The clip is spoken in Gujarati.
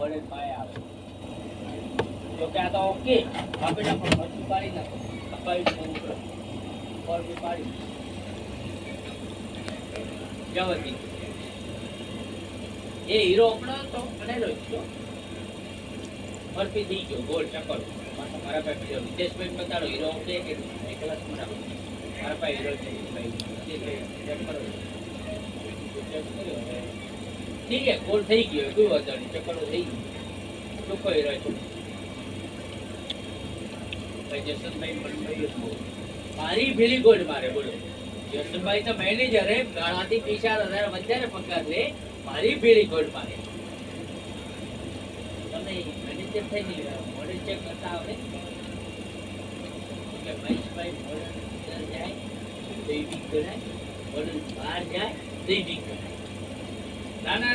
વડે પાય આવે તો કે આ તો ઓકે આપી નાખો મરચું પાડી નાખો અપાવી ઉપર પાડી જવતી એ હીરો આપણો તો બનેલો છો મરપી થઈ ગયો ગોળ ચક્કર મારા પાસે બીજો વિદેશભાઈ બતાડો હીરો ઓકે કે એકલા મારા પાસે હીરો છે ચેક કરો ठीक है गोल થઈ ગયો કોઈ વાંધો નહીં ચક્કરો થઈ ગયો ચોખ્ખો હીરો છે ભાઈ જસનભાઈ પણ મારી ભેલી ગોળ મારે બોલો જસનભાઈ તો મેનેજર હે ગાળાથી 30,000 વધારે પગાર લે મારી ભેલી ગોળ મારે તમે મેનેજર થઈ નહીં મોડેલ ચેક કરતા આવડે કે મહેશભાઈ મોડેલ જાય દૈવિક ગણાય મોડેલ બહાર જાય દૈવિક ગણાય ના ના